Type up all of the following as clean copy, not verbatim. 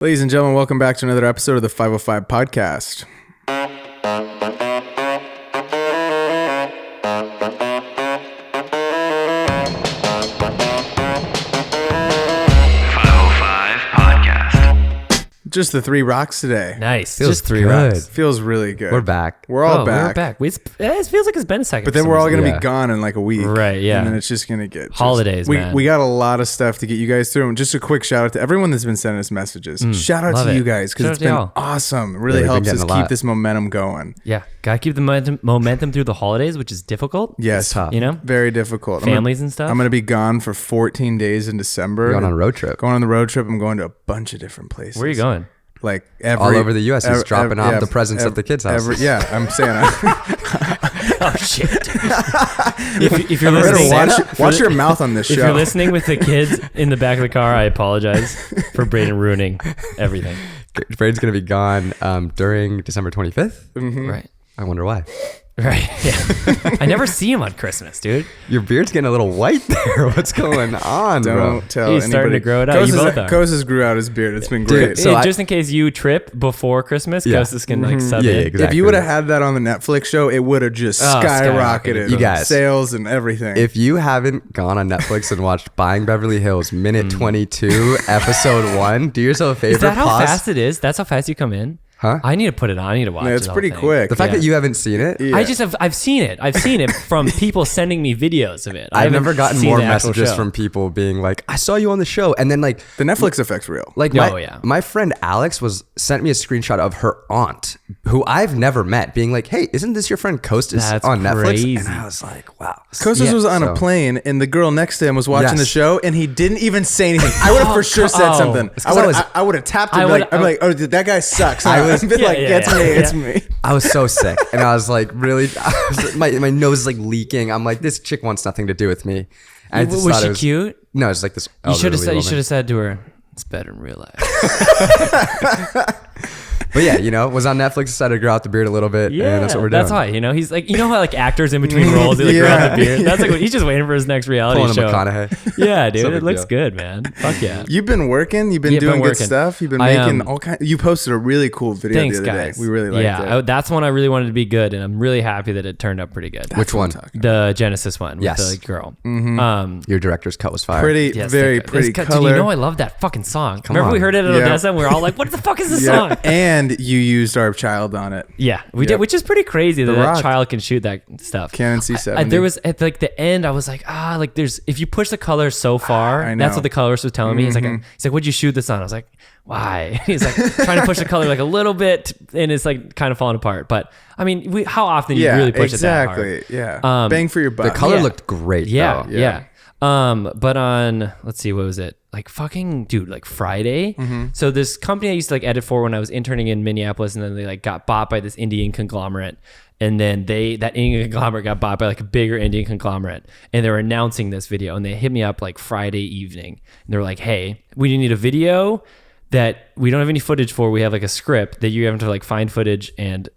Ladies and gentlemen, welcome back to another episode of the 505 Podcast. Just the three rocks today. Nice. Feels just three good. rocks. Feels really good. We're back. We're all We're back. back. It feels like it's been a second. But then we're all going to Yeah. be gone in like a week. Right, yeah. And then it's just going to get... Holidays, man. We got a lot of stuff to get you guys through. And just a quick shout out to everyone that's been sending us messages. Shout out love to it. you guys because Shout it's out to been y'all. awesome. It really we've been helps us getting a keep lot. this momentum going. Yeah. Gotta keep the momentum through the holidays, which is difficult. Yes. It's tough. You know? Very difficult. Families and stuff. I'm going to be gone for 14 days in December. We're going on a road trip. Going on the road trip. I'm going to a bunch of different places. Where are you going? Like All over the U.S. He's dropping off the presents at the kids' houses. I'm Santa. Oh, shit. if you're listening, watch your mouth on this show. if you're listening with the kids in the back of the car, I apologize for Braden ruining everything. Braden's going to be gone during December 25th. Right. I wonder why. Right. Yeah. I never see him on Christmas, dude. Your beard's getting a little white there. What's going on, bro? Don't tell He's anybody. starting to grow it out. You both are. Kostas grew out his beard. It's been Dude, great. So Just in case you trip before Christmas, Yeah. Kostas can like sub Yeah, in. exactly. If you would have had that on the Netflix show, it would have just skyrocketed. You guys. Sales and everything. If you haven't gone on Netflix and watched Buying Beverly Hills, minute 22, episode 1, do yourself a favor. Is that how pause. fast it is? That's how fast you come in? Huh? I need to put it on. I need to watch No, it. it's the whole pretty thing. quick. The fact Yeah. that you haven't seen it, Yeah. I've seen it. I've seen it from people sending me videos of it. I've never gotten seen more the actual messages show. from people being like, I saw you on the show. And then like, the Netflix effect's real. Like Oh, yeah. my friend Alex sent me a screenshot of her aunt, who I've never met, being like, "Hey, isn't this your friend Kostas That's on Netflix?" crazy. And I was like, "Wow." Kostas Yeah, was on a so- plane, and the girl next to him was watching the Yes. show, and he didn't even say anything. I would have for sure said Oh. something. It's 'cause I would have tapped him. I I'd would- be like, oh, dude, that guy sucks. I was- I'd be like, Yeah, it's yeah, me, yeah. it's me. I was so sick, and I was like, "Really?" My nose is like leaking. I'm like, "This chick wants nothing to do with me." And I just Was thought she it cute? No, it's like this. You should have elderly said. You woman. should have said to her, "It's better in real life." But yeah, was on Netflix. Decided to grow out the beard a little bit, and that's what we're doing. That's why, he's like, how like actors in between roles, they like grow out the beard. That's like he's just waiting for his next reality Pulling a show. McConaughey. Yeah, dude, No it big looks deal. good, man. Fuck yeah. You've been working. You've been Yeah, been doing good working. stuff. You've been I, making all kinds. You posted a really cool video Thanks, the other guys. day. We really liked it. that's one I really wanted to be good, and I'm really happy that it turned out pretty good. Which one? The Genesis one with Yes. the girl. Your director's cut was fire. Pretty, Yes, very thank God. pretty Dude, color. you know I love that fucking song. Remember on. we heard it at Yeah. Odessa and we were all like, what the fuck is this Yeah, song? and you used our child on it. Yeah, we Yep. did, which is pretty crazy that Rock. that child can shoot that stuff. Canon C70. There was at like the end, I was like, there's if you push the color so far, I that's know. what the colorist was telling me. He's like, what'd you shoot this on? I was like, why? He's like trying to push the color like a little bit, and it's like kind of falling apart. But I mean, how often you really push it that hard? exactly. Yeah, bang for your buck. The color Yeah. looked great. Yeah, though. yeah. But on let's see, what was it? Like fucking dude, like Friday. So this company I used to like edit for when I was interning in Minneapolis, and then they like got bought by this Indian conglomerate, and then that Indian conglomerate got bought by like a bigger Indian conglomerate, and they were announcing this video, and they hit me up like Friday evening, and they were like, "Hey, we need a video that we don't have any footage for. We have like a script that you have to like find footage and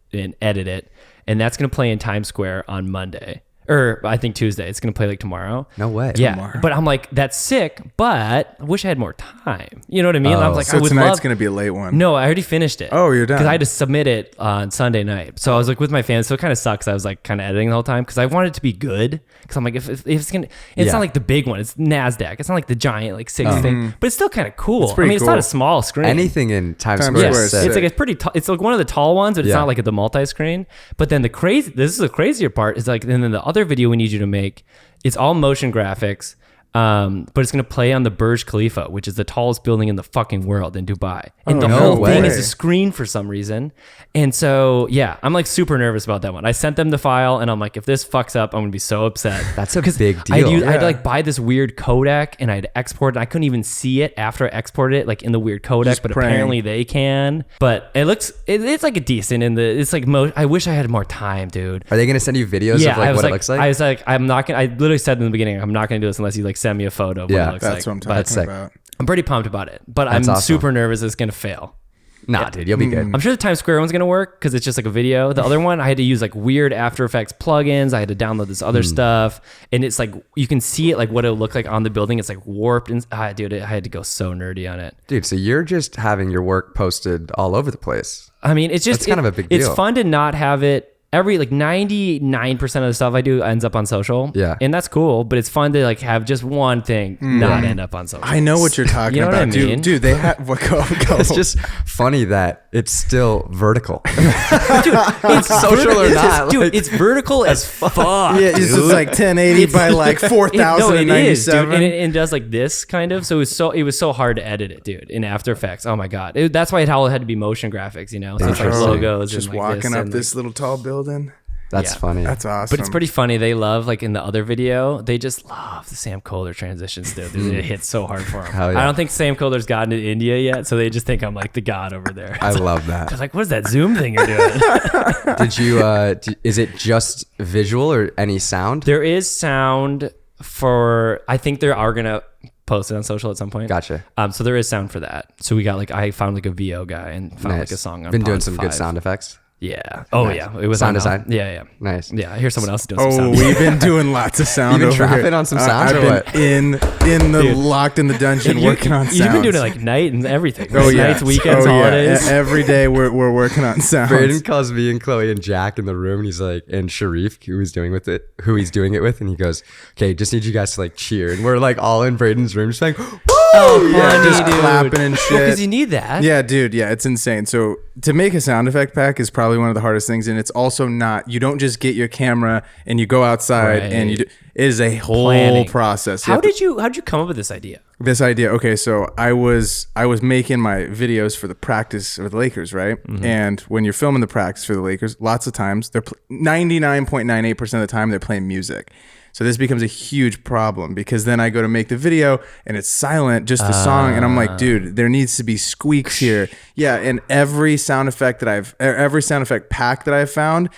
edit it, and that's gonna play in Times Square on Monday." Or I think Tuesday. It's gonna play like tomorrow. No way. Yeah, Tomorrow. but I'm like, that's sick. But I wish I had more time. You know what I mean? I was like, so I would tonight's love. gonna be a late one. No, I already finished it. Oh, you're done. Because I had to submit it on Sunday night. So I was like with my fans. So it kind of sucks. I was like kind of editing the whole time because I wanted it to be good. Because I'm like, if it's gonna, it's Yeah. not like the big one. It's NASDAQ. It's not like the giant like 6 thing. But it's still kind of cool. I pretty mean, it's not cool. a small screen. Anything in Times Times Square. Square is is sick. It's like it's pretty. It's like one of the tall ones, but it's Yeah. not like at the multi-screen. But then this is the crazier part is like, and then the other video we need you to make, it's all motion graphics, but it's gonna play on the Burj Khalifa, which is the tallest building in the fucking world in Dubai, and the no whole thing way. is a screen for some reason. And so yeah, I'm like super nervous about that one. I sent them the file, and I'm like, if this fucks up, I'm gonna be so upset. That's a big I deal. had to like buy this weird codec, and I had to export it. I couldn't even see it after I exported it, like in the weird codec. Just But praying. apparently they can. But it looks, it's like a decent in the. It's like I wish I had more time, dude. Are they gonna send you videos of like what it looks like? I was like, I'm not gonna. I literally said in the beginning, I'm not gonna do this unless you like send me a photo of what Yeah, it looks That's like. what I'm But talking sick. about. I'm pretty pumped about it. But That's I'm awesome. super nervous it's gonna fail. Nah, dude, you'll be good. I'm sure the Times Square one's gonna work because it's just like a video. The other one, I had to use like weird After Effects plugins. I had to download this other stuff, and it's like you can see it like what it'll look like on the building. It's like warped, and dude, I had to go so nerdy on it. Dude, so you're just having your work posted all over the place. I mean, it's just That's kind of a big deal. It's fun to not have it. Every like 99% of the stuff I do ends up on social. Yeah. And that's cool, but it's fun to like have just one thing not end up on social. I know what you're talking You know what about, I mean? dude. They have what go. It's just funny that it's still vertical. Dude, it's Social or it's not, dude, like- it's vertical as fuck. Yeah, it's just like 1080 by like No, it is, dude. 4097. And it does like this kind of. So it was so hard to edit it, dude, in After Effects. Oh my god, that's why it all had to be motion graphics, you know. So it's like Interesting. logos, Just and like walking up and, this little tall building. That's Yeah. funny. That's awesome. But it's pretty funny. They love, like in the other video, they just love the Sam Kohler transitions, dude. It hits so hard for them. Hell yeah. I don't think Sam Kohler's gotten to India yet, so they just think I'm like the god over there. I love that. It's like, what is that Zoom thing you're doing? Did you, is it just visual or any sound? There is sound for, I think they are going to post it on social at some point. Gotcha. So there is sound for that. So we got like, I found like a VO guy and found like a song on Been doing Pod some 5. good sound effects. Yeah. Oh Nice. yeah. It was Sound on design? Yeah. Nice. Yeah. I hear someone else doing some Oh, sound. we've been doing lots of sound. You been over trapping here. on some sounds I've or been what? in the Dude. locked in the dungeon working on sounds. You've been doing it like night and everything. Oh right? yeah, Nights, weekends, oh, yeah. holidays. Every day we're working on sounds. Braden calls me and Chloe and Jack in the room, and he's like, and Sharif, who he's doing it with, and he goes, "Okay, just need you guys to like cheer," and we're like all in Braden's room, just like, "Woo!" Yeah, Funny, just dude. clapping and shit. Because you need that. Yeah, dude. Yeah, it's insane. So to make a sound effect pack is probably one of the hardest things, and it's also not. You don't just get your camera and you go outside and you do. It is a whole Planning. process. How'd you come up with this idea? This idea? Okay, so I was making my videos for the practice of the Lakers, right? Mm-hmm. And when you're filming the practice for the Lakers, lots of times they're 99.98% of the time they're playing music. So this becomes a huge problem because then I go to make the video and it's silent, just the song, and I'm like, dude, there needs to be squeaks here. Yeah, and every sound effect pack that I've found,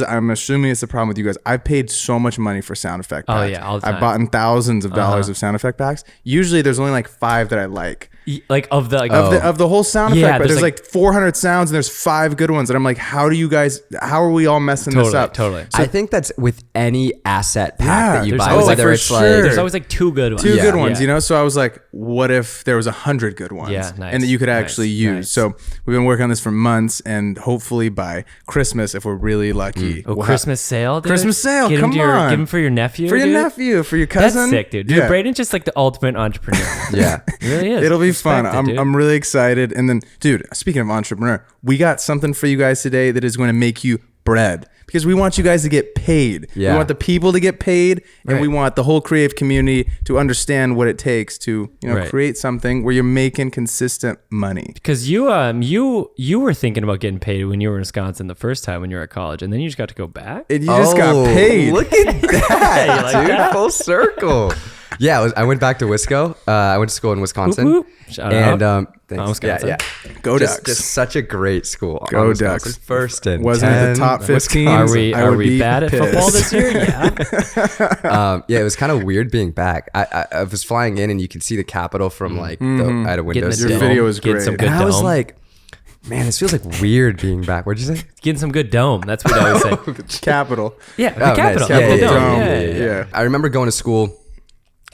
I'm assuming it's the problem with you guys. I've paid so much money for sound effect packs. Oh, yeah, all the time. I've bought thousands of dollars of sound effect packs. Usually there's only like 5 that I like. Like of the Of the whole sound Yeah, effect, but there's there's like 400 sounds and there's 5 good ones, and I'm like, how are we all messing this up? Totally. I think that's with any asset pack Yeah, that you there's buy, always, whether for it's sure. like There's always like 2 good ones. Two Yeah. good ones, Yeah. you know. So I was like, what if there was 100 good ones, Yeah, nice, and that you could actually use? nice. So we've been working on this for months, and hopefully by Christmas, if we're really lucky, Oh, we'll Christmas sale, dude? Christmas sale, Give come Give on. him for your nephew, for your dude? nephew, for your That's cousin. sick, dude. Dude, Yeah. Braden's just like the ultimate entrepreneur. yeah. It really is. It'll be Respect fun. it, dude. I'm really excited. And then, dude, speaking of entrepreneur, we got something for you guys today that is going to make you bread because we want you guys to get paid. Yeah. We want the people to get paid, and Right. we want the whole creative community to understand what it takes to, Right. create something where you're making consistent money. Because you were thinking about getting paid when you were in Wisconsin the first time when you were at college, and then you just got to go back. And you just got paid. Look at that, like dude! that? Full circle. Yeah, I went back to Wisco. I went to school in Wisconsin. Whoop, whoop. Shout and out. thanks. Wisconsin. Yeah. Go just, Ducks. Just such a great school. Go Wisconsin. Ducks. First and Wasn't it 10, the top 15? Wisconsin. I Are would we be bad at pissed. football this year? Yeah. Yeah, it was kind of weird being back. I was flying in and you could see the Capitol from like I had a window. Getting the Your seat. dome. video was Getting great. some good And I was dome. like, man, this feels like weird being back. What'd you say? Getting some good dome. That's what I always say. Capital. Yeah, the Oh, Capitol. nice. the Yeah, dome. yeah, Yeah. yeah. I remember going to school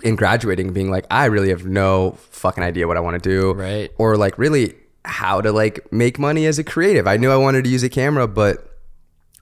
and graduating and being like, I really have no fucking idea what I want to do. Right. Or like really how to like make money as a creative. I knew I wanted to use a camera, but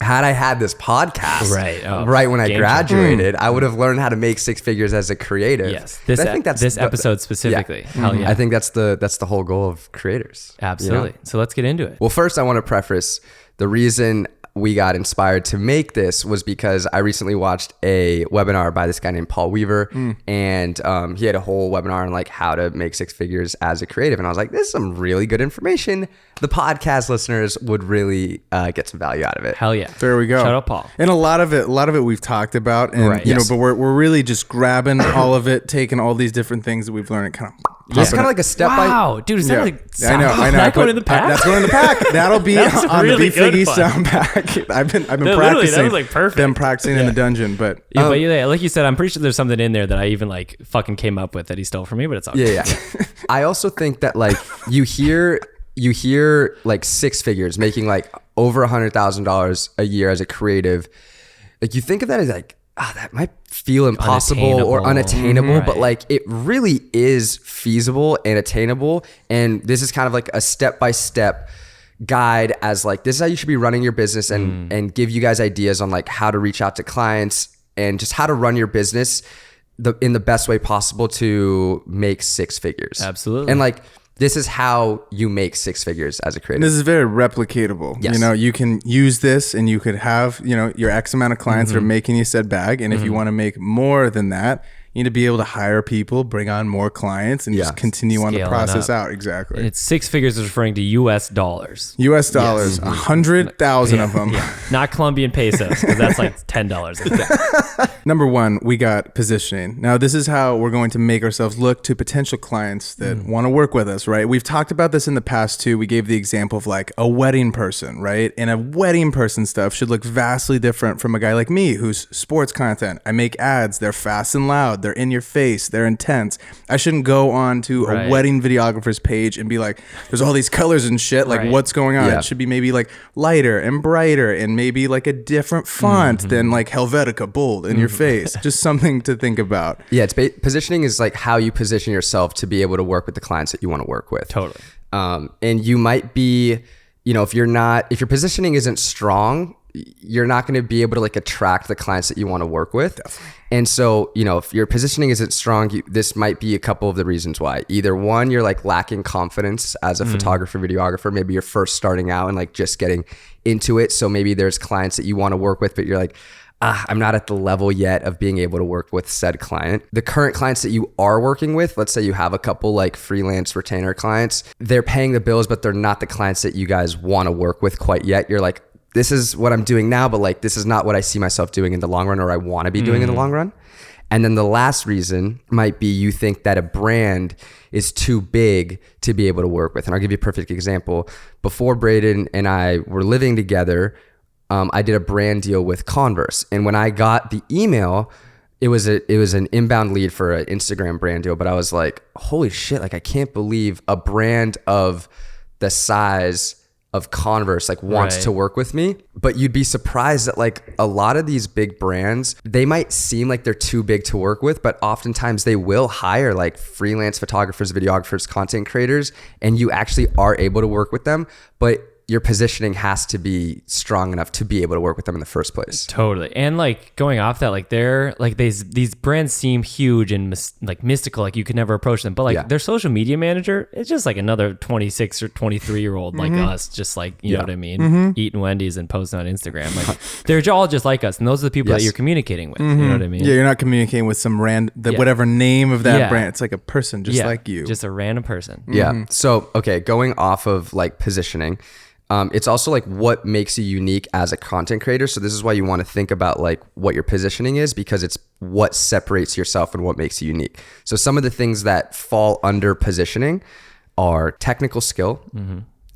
had I had this podcast Right. Oh, right when I game graduated, I would have learned how to make 6 figures as a creative. Yes. And I think that's this the- episode specifically. Yeah. Hell yeah. I think that's the whole goal of creators. you know? Absolutely. So let's get into it. Well, first, I want to preface the reason we got inspired to make this was because I recently watched a webinar by this guy named Paul Weaver, and he had a whole webinar on like how to make 6 figures as a creative. And I was like, this is some really good information. The podcast listeners would really get some value out of it. Hell yeah. There we go. Shout out Paul. And a lot of it we've talked about, and Right. but we're really just grabbing all of it, taking all these different things that we've learned, and kind of It's kind of like a step by. Wow, dude, is that Yeah. like I know. That going But in the pack? That's going in the pack. That'll be That's on really the Bfiggy good fun. sound pack. I've been literally, practicing. that was, like, perfect. Them practicing in the dungeon, but Yeah, but yeah, like you said, I'm pretty sure there's something in there that I even like fucking came up with that he stole from me, but it's all Yeah, good. yeah. I also think that like you hear you hear like six figures, making like over $100,000 a year as a creative. Like you think of that as like, that might feel impossible or unattainable, but like it really is feasible and attainable. And this is kind of like a step-by-step guide as like, this is how you should be running your business, and give you guys ideas on like how to reach out to clients and just how to run your business in the best way possible to make six figures. Absolutely. And like, this is how you make six figures as a creative. And this is very replicatable. Yes. You know, you can use this and you could have, you know, your X amount of clients that are making you said bag. And if you want to make more than that, you need to be able to hire people, bring on more clients, and just continue on the process out. Exactly. And it's six figures is referring to US dollars. US dollars, 100,000 of them. Yeah. Not Colombian pesos, because that's like $10. Number one, we got positioning. Now, this is how we're going to make ourselves look to potential clients that want to work with us, right? We've talked about this in the past too. We gave the example of like a wedding person, right? And a wedding person stuff should look vastly different from a guy like me who's sports content. I make ads. They're fast and loud. They're in your face. They're intense. I shouldn't go on to a wedding videographer's page and be like, there's all these colors and shit. Like, what's going on? It should be maybe like lighter and brighter and maybe like a different font than like Helvetica bold in your face. Just something to think about. Yeah, positioning is like how you position yourself to be able to work with the clients that you want to work with. Totally. And you might be, you know, if your positioning isn't strong, you're not going to be able to like attract the clients that you want to work with. Definitely. And so, you know, if your positioning isn't strong, this might be a couple of the reasons why. Either one, you're like lacking confidence as a photographer, videographer. Maybe you're first starting out and like just getting into it. So maybe there's clients that you want to work with, but you're like, I'm not at the level yet of being able to work with said client. The current clients that you are working with, let's say you have a couple like freelance retainer clients, they're paying the bills, but they're not the clients that you guys want to work with quite yet. You're like, this is what I'm doing now, but like, this is not what I see myself doing in the long run, or I want to be doing in the long run. And then the last reason might be you think that a brand is too big to be able to work with. And I'll give you a perfect example. Before Braden and I were living together, I did a brand deal with Converse. And when I got the email, it was an inbound lead for an Instagram brand deal. But I was like, holy shit, like I can't believe a brand of the size of Converse like wants to work with me. But you'd be surprised that like a lot of these big brands, they might seem like they're too big to work with, but oftentimes they will hire like freelance photographers, videographers, content creators, and you actually are able to work with them. But your positioning has to be strong enough to be able to work with them in the first place. Totally. And like going off that, like they're like these brands seem huge and like mystical, like you could never approach them, but like their social media manager is just like another 26 or 23-year-old like us, just like, you know what I mean? Eating Wendy's and posting on Instagram. Like they're all just like us. And those are the people that you're communicating with. You know what I mean? Yeah, you're not communicating with some whatever name of that brand. It's like a person just like you. Just a random person. Yeah. So, okay, going off of like positioning, it's also like what makes you unique as a content creator. So this is why you want to think about like what your positioning is, because it's what separates yourself and what makes you unique. So some of the things that fall under positioning are technical skill,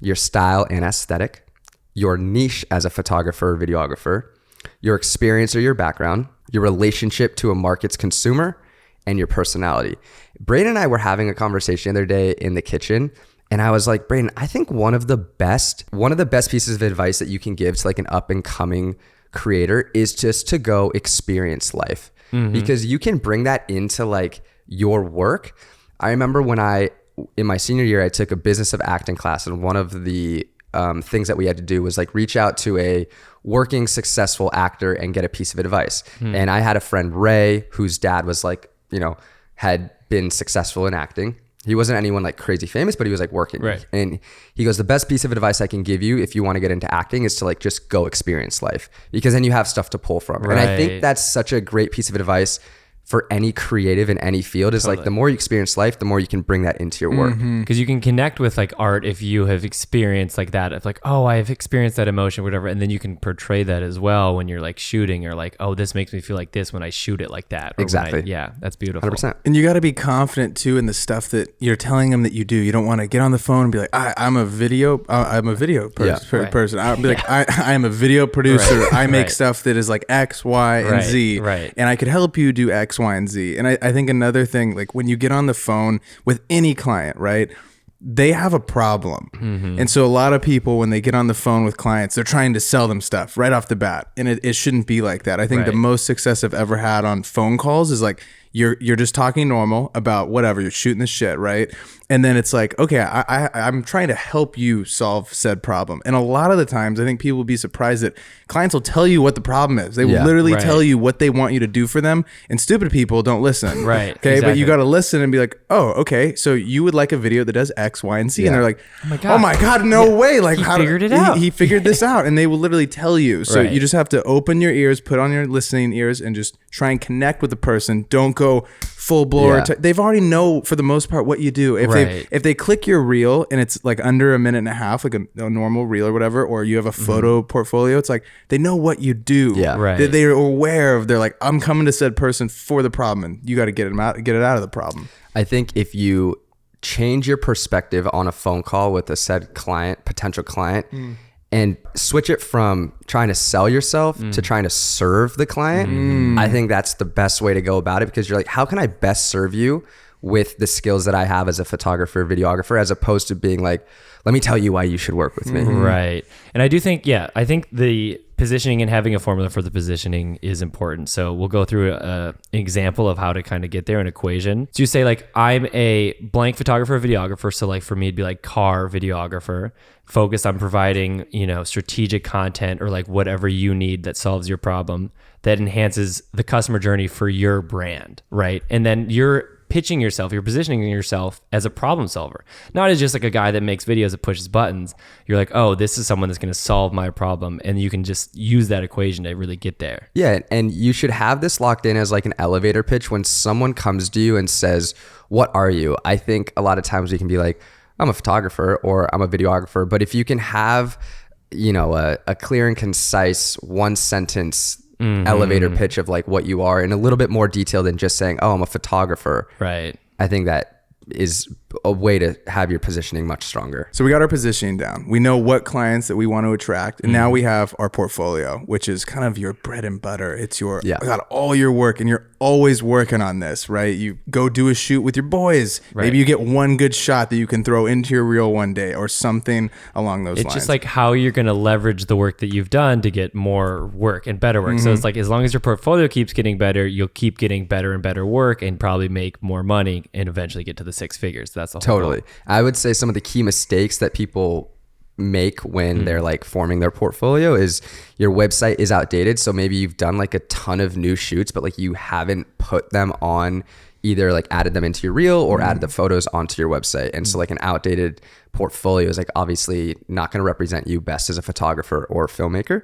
your style and aesthetic, your niche as a photographer or videographer, your experience or your background, your relationship to a market's consumer, and your personality. Braden and I were having a conversation the other day in the kitchen, and I was like, Braden, I think one of the best pieces of advice that you can give to like an up and coming creator is just to go experience life, because you can bring that into like your work. I remember when in my senior year, I took a business of acting class, and one of the things that we had to do was like reach out to a working successful actor and get a piece of advice. And I had a friend, Ray, whose dad was like, you know, had been successful in acting. He wasn't anyone like crazy famous, but he was like working. Right. And he goes, the best piece of advice I can give you if you want to get into acting is to like just go experience life, because then you have stuff to pull from. Right. And I think that's such a great piece of advice for any creative in any field, is like the more you experience life, the more you can bring that into your work. Because you can connect with like art if you have experienced like that, of like, oh, I have experienced that emotion, whatever, and then you can portray that as well when you're like shooting, or like, oh, this makes me feel like this when I shoot it like that. Or Exactly. Yeah, that's beautiful. 100%. And you got to be confident too in the stuff that you're telling them that you do. You don't want to get on the phone and be like, I'm a video person. I'll be like, I am a video producer. I make stuff that is like X, Y, and Z. Right. And I could help you do X, Y, and Z. And I think another thing, like when you get on the phone with any client, right? they have a problem. And so a lot of people, when they get on the phone with clients, they're trying to sell them stuff right off the bat. And it shouldn't be like that. I think the most success I've ever had on phone calls is like, you're just talking normal about whatever, you're shooting the shit, right? And then it's like, okay, I'm trying to help you solve said problem. And a lot of the times, I think people will be surprised that clients will tell you what the problem is. They will literally tell you what they want you to do for them. And stupid people don't listen. Right. Okay. Exactly. But you got to listen and be like, oh, okay. So you would like a video that does X, Y, and Z. And they're like, oh my God, no way. Like, he figured it out. He figured this out. And they will literally tell you. So you just have to open your ears, put on your listening ears, and just try and connect with the person. Don't go full blower. They've already know for the most part what you do. If they click your reel and it's like under a minute and a half, like a normal reel or whatever, or you have a photo portfolio, it's like they know what you do. Yeah. Right. They're aware of. They're like, I'm coming to said person for the problem, and you got to get it out of the problem. I think if you change your perspective on a phone call with a said potential client, and switch it from trying to sell yourself to trying to serve the client, I think that's the best way to go about it, because you're like, how can I best serve you with the skills that I have as a photographer, videographer, as opposed to being like, let me tell you why you should work with me. Right. And I do think, I think the positioning and having a formula for the positioning is important. So we'll go through an example of how to kind of get there, an equation. So you say like, I'm a blank photographer, videographer. So like for me, it'd be like car videographer, focused on providing, strategic content or like whatever you need that solves your problem, that enhances the customer journey for your brand, right? And then you're pitching yourself, you're positioning yourself as a problem solver, not as just like a guy that makes videos that pushes buttons. You're like, oh, this is someone that's going to solve my problem. And you can just use that equation to really get there. Yeah. And you should have this locked in as like an elevator pitch. When someone comes to you and says, what are you? I think a lot of times we can be like, I'm a photographer or I'm a videographer. But if you can have, a clear and concise one sentence elevator pitch of like what you are in a little bit more detail than just saying, oh, I'm a photographer. Right. I think that is a way to have your positioning much stronger. So we got our positioning down. We know what clients that we want to attract. And now we have our portfolio, which is kind of your bread and butter. It's got all your work, and you're always working on this, right? You go do a shoot with your boys. Right. Maybe you get one good shot that you can throw into your reel one day or something along those lines. It's just like how you're going to leverage the work that you've done to get more work and better work. So it's like, as long as your portfolio keeps getting better, you'll keep getting better and better work and probably make more money and eventually get to the six figures. That's the whole Totally. goal. I would say some of the key mistakes that people make when they're like forming their portfolio is your website is outdated. So maybe you've done like a ton of new shoots, but like you haven't put them on, either like added them into your reel or added the photos onto your website. And so like an outdated portfolio is like obviously not going to represent you best as a photographer or filmmaker.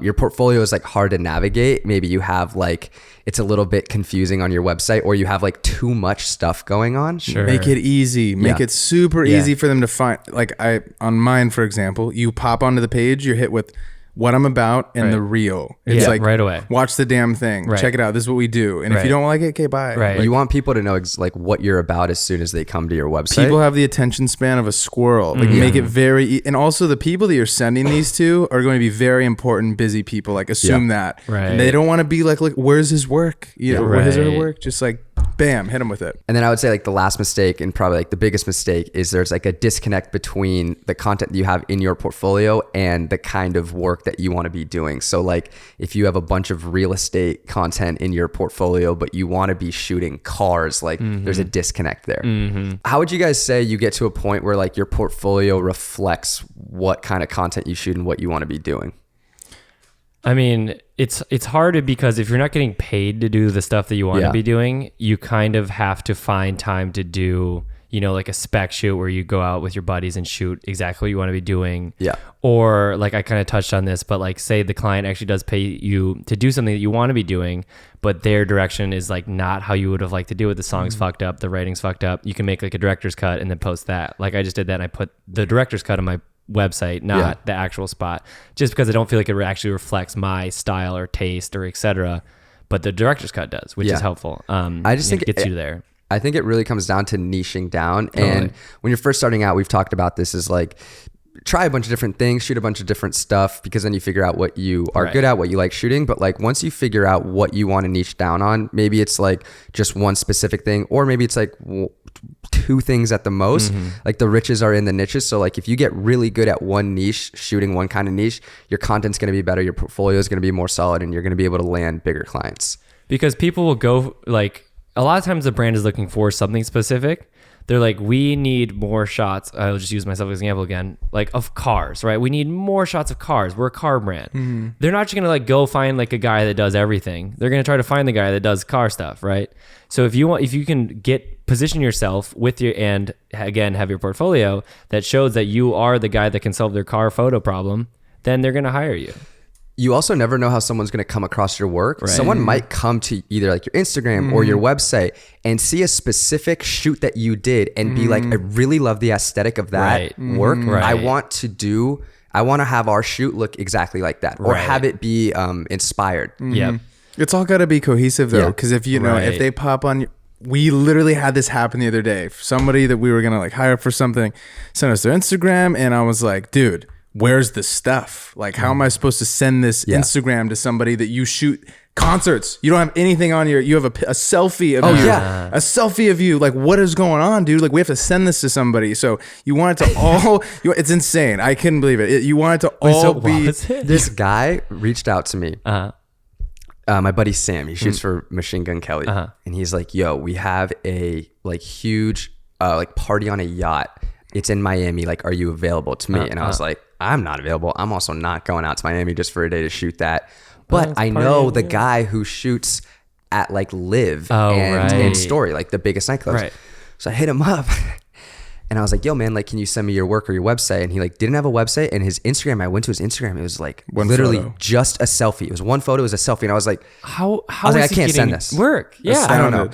Your portfolio is like hard to navigate. Maybe you have like, it's a little bit confusing on your website, or you have like too much stuff going on. Sure. Make it easy. Make it super easy for them to find. Like on mine, for example, you pop onto the page, you're hit with what I'm about and the reel. It's like right away. Watch the damn thing. Right. Check it out. This is what we do. And if you don't like it, okay, bye. Right. Like, You want people to know like what you're about as soon as they come to your website. people have the attention span of a squirrel. Like make it very, and also the people that you're sending these to are going to be very important, busy people. Like assume that. Right. And they don't want to be like, where's his work? Where's her Right. work? Just like, bam, hit him with it. And then I would say like the last mistake, and probably like the biggest mistake, is there's like a disconnect between the content that you have in your portfolio and the kind of work that you want to be doing. So like if you have a bunch of real estate content in your portfolio, but you want to be shooting cars, like there's a disconnect there. How would you guys say you get to a point where like your portfolio reflects what kind of content you shoot and what you want to be doing? I mean, it's hard because if you're not getting paid to do the stuff that you want to be doing, you kind of have to find time to do, like a spec shoot where you go out with your buddies and shoot exactly what you want to be doing. Yeah. Or like I kind of touched on this, but like say the client actually does pay you to do something that you want to be doing, but their direction is like not how you would have liked to do it. The song's fucked up, the writing's fucked up. You can make like a director's cut and then post that. Like I just did that, and I put the director's cut on my website, not the actual spot, just because I don't feel like it actually reflects my style or taste or etc. But the director's cut does, which is helpful. I just think it gets you there. I think it really comes down to niching down. And when you're first starting out, we've talked about this, is like try a bunch of different things, shoot a bunch of different stuff, because then you figure out what you are good at, what you like shooting. But like once you figure out what you want to niche down on, maybe it's like just one specific thing, or maybe it's like 2 things at the most. Like the riches are in the niches. So like if you get really good at one niche, shooting one kind of niche, your content's going to be better, your portfolio is going to be more solid, and you're going to be able to land bigger clients. Because people will go, like, a lot of times the brand is looking for something specific. They're like, we need more shots. I'll just use myself as an example again, like of cars, right? We need more shots of cars. We're a car brand. They're not just gonna like go find like a guy that does everything. They're gonna try to find the guy that does car stuff, right? So if you can position yourself with your, and again, have your portfolio that shows that you are the guy that can solve their car photo problem, then they're gonna hire you. You also never know how someone's going to come across your work. Right. Someone might come to either like your Instagram or your website and see a specific shoot that you did and be like, I really love the aesthetic of that work. Right. I want to have our shoot look exactly like that, or have it be inspired. Yep. It's all got to be cohesive though. Cause if you know, if they pop on, we literally had this happen the other day. Somebody that we were going to like hire for something sent us their Instagram, and I was like, dude, where's the stuff? Like, how am I supposed to send this Instagram to somebody that you shoot concerts? You don't have anything on you have a selfie of you. A selfie of you. Like, what is going on, dude? Like, we have to send this to somebody. So you want it to all, it's insane. I couldn't believe it. You want it to all be. This guy reached out to me. My buddy Sam, he shoots for Machine Gun Kelly. And he's like, yo, we have a like huge like party on a yacht. It's in Miami. Like, are you available to me? And I was like, I'm not available. I'm also not going out to Miami just for a day to shoot that. But I know the guy who shoots at like Live and Story, like the biggest nightclubs. Right. So I hit him up and I was like, yo man, like, can you send me your work or your website? And he like didn't have a website, and his Instagram, I went to his Instagram. It was like literally just a selfie. It was one photo. It was a selfie. And I was like, how I was like, I can't send this work. Yeah. I don't know.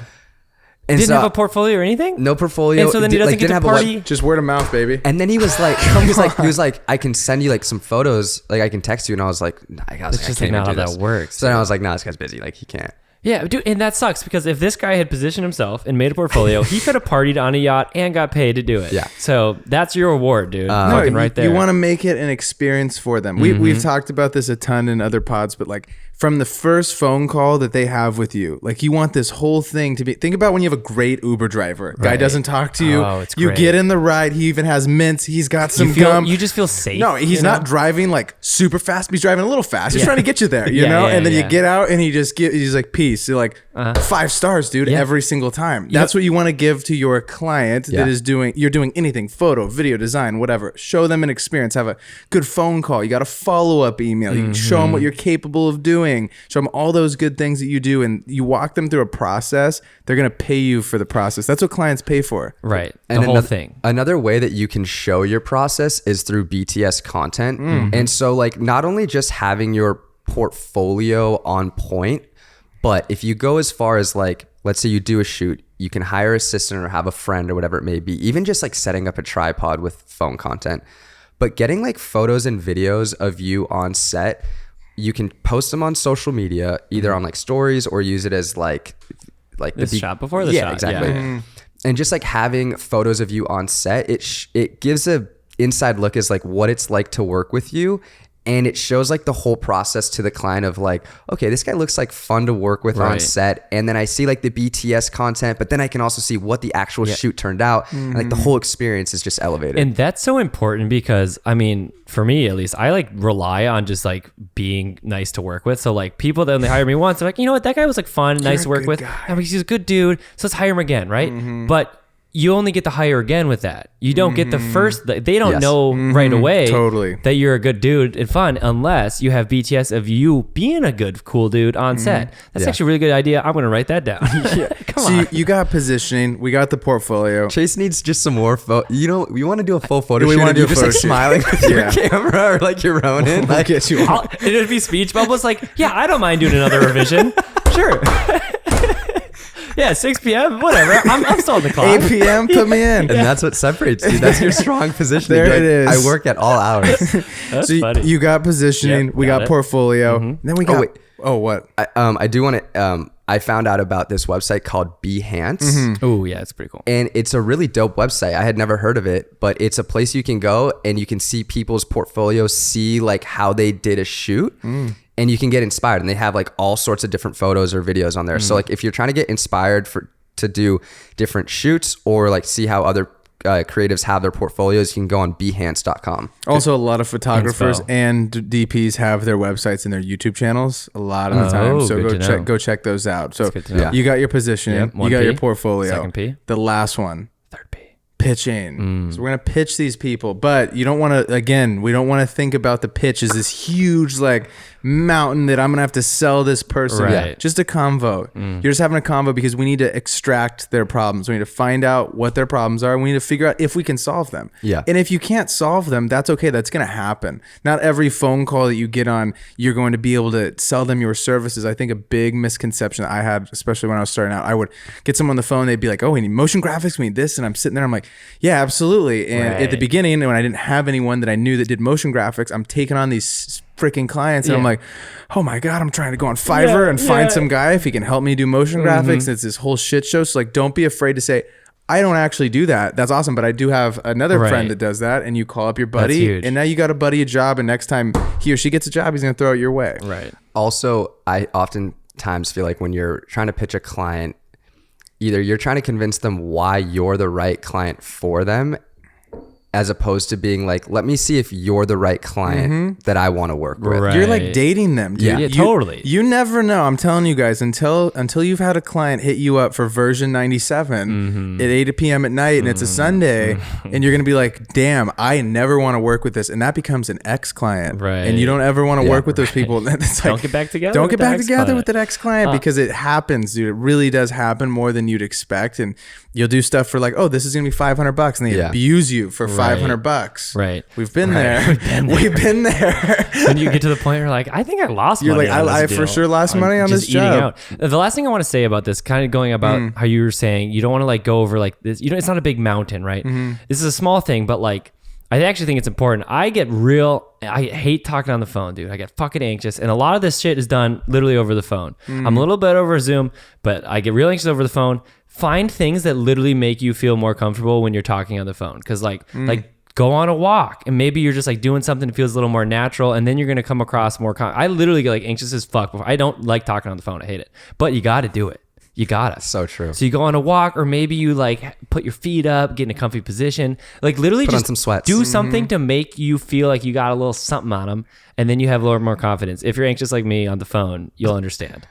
And didn't have a portfolio or anything? No portfolio. And so then he doesn't get to party? Just word of mouth, baby. And then he was like, he was like, I can send you like some photos. Like I can text you. And I was like, nah, I just like not how that works. So then I was like, nah, this guy's busy. Like he can't. Yeah, dude, and that sucks because if this guy had positioned himself and made a portfolio, he could have partied on a yacht and got paid to do it. Yeah. So that's your reward, dude. No, right there. You want to make it an experience for them. We've talked about this a ton in other pods, but like from the first phone call that they have with you, like you want this whole thing to be, think about when you have a great Uber driver. Guy doesn't talk to you. Oh, it's you great. get in the ride. He even has mints. He's got some gum. You just feel safe. No, he's not driving like super fast. He's driving a little fast. He's trying to get you there, you know? And then you get out and he's like, peace. You're like, 5 stars, dude, every single time. That's what you want to give to your client that is you're doing anything, photo, video, design, whatever. Show them an experience. Have a good phone call. You got a follow-up email. You show them what you're capable of doing. Show them all those good things that you do, and you walk them through a process. They're going to pay you for the process. That's what clients pay for. Right. The whole thing. Another way that you can show your process is through BTS content. And so like not only just having your portfolio on point, but if you go as far as like, let's say you do a shoot, you can hire an assistant or have a friend or whatever it may be, even just like setting up a tripod with phone content, but getting like photos and videos of you on set, you can post them on social media, either on like stories or use it as like the shot before the shot. Exactly. Yeah. And just like having photos of you on set, it gives a inside look as like what it's like to work with you. And it shows like the whole process to the client of like, okay, this guy looks like fun to work with on set. And then I see like the BTS content, but then I can also see what the actual shoot turned out. And like the whole experience is just elevated. And that's so important because I mean, for me at least, I like rely on just like being nice to work with. So like people that when they hire me once, they're like, you know what, that guy was like fun, nice to work with. And he's a good dude. So let's hire him again, right? But you only get to hire again with that. You don't get the first, they don't know right away that you're a good dude and fun unless you have BTS of you being a good, cool dude on set. That's actually a really good idea. I'm going to write that down. Come on. You got positioning. We got the portfolio. Chase needs just some more you know, we want to do a full photo shoot. We want to do just like smiling with your camera or like your Ronin. Like, get you all. It'd be speech bubbles like, yeah, I don't mind doing another revision. Sure. Yeah, 6 p.m. Whatever. I'm still on the clock. 8 p.m. Put me in. And that's what separates you. That's your strong positioning. There Like, it is. I work at all hours. That's So funny. you got positioning, Yep, we got got it. portfolio, then we got. wait. What? I do want to. I found out about this website called Behance. Oh yeah, it's pretty cool. And it's a really dope website. I had never heard of it, but it's a place you can go and you can see people's portfolios, see like how they did a shoot, and you can get inspired. And they have like all sorts of different photos or videos on there. So like if you're trying to get inspired to do different shoots or like see how other creatives have their portfolios, you can go on behance.com. Also, a lot of photographers Inspo. and DPs have their websites and their YouTube channels a lot of the time. So good to know. go check those out. So good to know. you got your positioning, Yep, you 1P, got your portfolio. second P. The last one, Third P. pitching. So we're gonna pitch these people, but you don't want to. Again, we don't want to think about the pitch as this huge like mountain that I'm gonna have to sell this person. Right. Just a convo. You're just having a convo because we need to extract their problems. We need to find out what their problems are. We need to figure out if we can solve them. Yeah. And if you can't solve them, that's okay. That's gonna happen. Not every phone call that you get on, you're going to be able to sell them your services. I think a big misconception that I had, especially when I was starting out, I would get someone on the phone. They'd be like, "Oh, we need motion graphics. We need this," and I'm sitting there. I'm like, "Yeah, absolutely." And at the Right. beginning, when I didn't have anyone that I knew that did motion graphics, I'm taking on these freaking clients, and I'm Yeah. like, "Oh my god, I'm trying to go on Fiverr and find some guy if he can help me do motion graphics." It's this whole shit show. So like, don't be afraid to say, "I don't actually do that. That's awesome, but I do have another Right. friend that does that." And you call up your buddy, huge. and now you got a buddy a job, and next time he or she gets a job, he's gonna throw it your way. Right. Also, I oftentimes feel like when you're trying to pitch a client, either you're trying to convince them why you're the right client for them, as opposed to being like, let me see if you're the right client that I want to work with. Right. You're like dating them, dude. Yeah. Yeah, You- totally. You never know. I'm telling you guys, until you've had a client hit you up for version 97 at 8 p.m. at night and it's a Sunday, and you're gonna be like, "Damn, I never want to work with this," and that becomes an ex client, Right. And you don't ever want to work with those people. It's like, Don't get back together Don't with get the back together ex-client. with that ex client because it happens, dude. It really does happen more than you'd expect, and you'll do stuff for like, "Oh, this is gonna be $500," and they Yeah. abuse you for $500. Right. We've been Right. there. We've been there. When you get to the point where you're like, I think I lost You're money like, on I this for deal. sure lost money on just this job. eating out. The last thing I want to say about this, kind of going about how you were saying, you don't want to like go over like this. You know, it's not a big mountain, right? This is a small thing, but like, I actually think it's important. I hate talking on the phone, dude. I get fucking anxious. And a lot of this shit is done literally over the phone. I'm a little bit over Zoom, but I get real anxious over the phone. Find things that literally make you feel more comfortable when you're talking on the phone. Cause like go on a walk and maybe you're just like doing something that feels a little more natural, and then you're going to come across more. I literally get like anxious as fuck before. I don't like talking on the phone. I hate it, but you got to do it. You gotta. So true. So you go on a walk, or maybe you like put your feet up, get in a comfy position, like literally Put on just some sweats. do something to make you feel like you got a little something on them, and then you have a little more confidence. If you're anxious like me on the phone, you'll understand.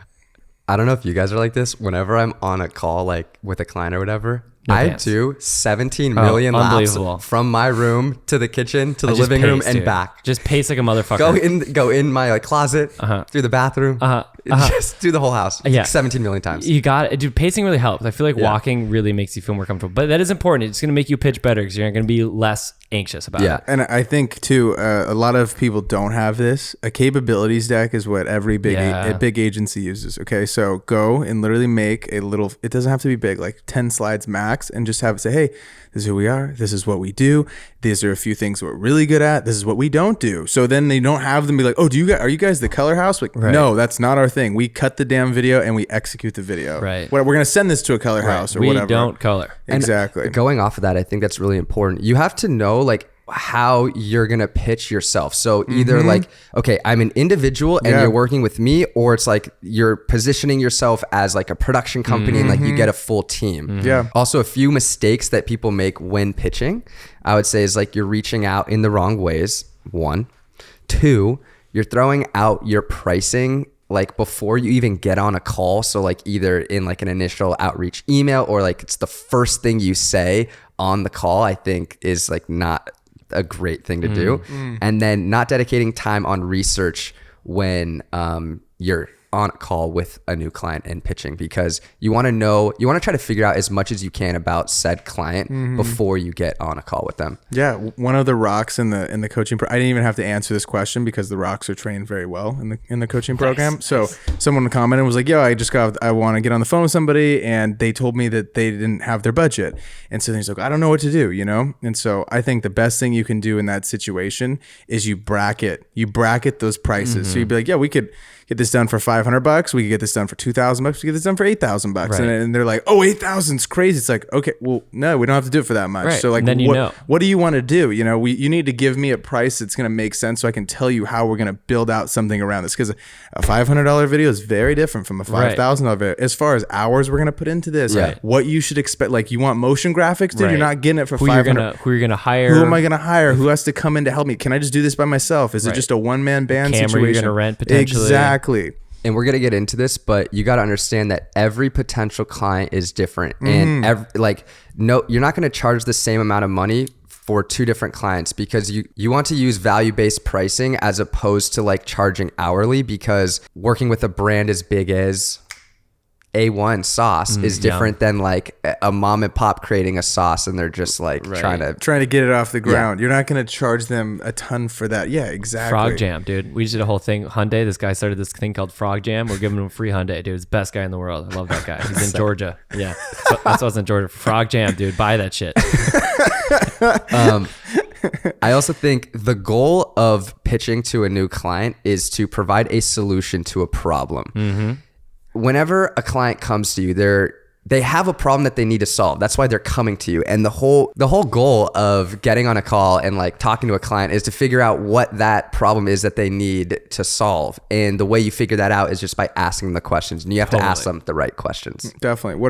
I don't know if you guys are like this. Whenever I'm on a call, like with a client or whatever, No I pants. do 17 million laps unbelievable. from my room to the kitchen to the I just living room pace, and dude. back. Just pace like a motherfucker. Go in my like closet, through the bathroom, just do the whole house. Yeah. 17 million times. You got it, dude. Pacing really helps. I feel like Yeah. walking really makes you feel more comfortable, but that is important. It's gonna make you pitch better because you're gonna be less anxious about Yeah. it. And I think too, a lot of people don't have this. A capabilities deck is what every big Yeah. big agency uses. Okay, so go and literally make a little. It doesn't have to be big, like 10 slides max, and just have it say, "Hey, this is who we are. This is what we do. These are a few things we're really good at. This is what we don't do." So then they don't have them be like, "Oh, are you guys the color house?" Like, Right. no, that's not our thing. We cut the damn video and we execute the video. Right. We're gonna send this to a color house or We whatever. don't color. And Exactly. Going off of that, I think that's really important. You have to know like how you're going to pitch yourself. So either like, okay, I'm an individual and Yeah. you're working with me, or it's like you're positioning yourself as like a production company and like you get a full team. Yeah. Also, a few mistakes that people make when pitching, I would say, is like you're reaching out in the wrong ways. 1, 2, you're throwing out your pricing like before you even get on a call. So like either in like an initial outreach email or like it's the first thing you say on the call, I think is like not a great thing to do. And then not dedicating time on research when you're on a call with a new client and pitching, because you want to try to figure out as much as you can about said client before you get on a call with them. Yeah, one of the rocks in the coaching I didn't even have to answer this question because the rocks are trained very well in the coaching program. So someone commented and was like, "Yo, I want to get on the phone with somebody and they told me that they didn't have their budget." And so he's like, "I don't know what to do," you know? And so I think the best thing you can do in that situation is you bracket those prices. So you'd be like, "Yeah, we could get this done for $500. We could get this done for $2,000. We could get this done for $8,000." Right. And they're like, "Oh, 8,000 is crazy." It's like, okay, well, no, we don't have to do it for that much. Right. So like, And then what do you want to do? You know, you need to give me a price that's going to make sense so I can tell you how we're going to build out something around this. Because a $500 video is very different from a $5,000 video. As far as hours we're going to put into this, what you should expect. Like, you want motion graphics, dude? Right. You're not getting it for who $500. Who you're gonna hire? Who am I going to hire? Who has to come in to help me? Can I just do this by myself? Is it just a one-man band camera situation? you're gonna rent potentially? Exactly. And we're going to get into this, but you got to understand that every potential client is different. And you're not going to charge the same amount of money for two different clients, because you want to use value-based pricing as opposed to like charging hourly, because working with a brand as big as A1 sauce is different than like a mom and pop creating a sauce and they're just like trying to get it off the ground. You're not going to charge them a ton for that. Yeah, exactly. Frog Jam, dude. We just did a whole thing. Hyundai, this guy started this thing called Frog Jam. We're giving him a free Hyundai, dude. He's the best guy in the world. I love that guy. He's in Georgia. Yeah. So, that's what's in Georgia. Frog Jam, dude. Buy that shit. I also think the goal of pitching to a new client is to provide a solution to a problem. Whenever a client comes to you, they have a problem that they need to solve. That's why they're coming to you. And the whole goal of getting on a call and like talking to a client is to figure out what that problem is that they need to solve. And the way you figure that out is just by asking them the questions. And you have to ask them the right questions. Definitely.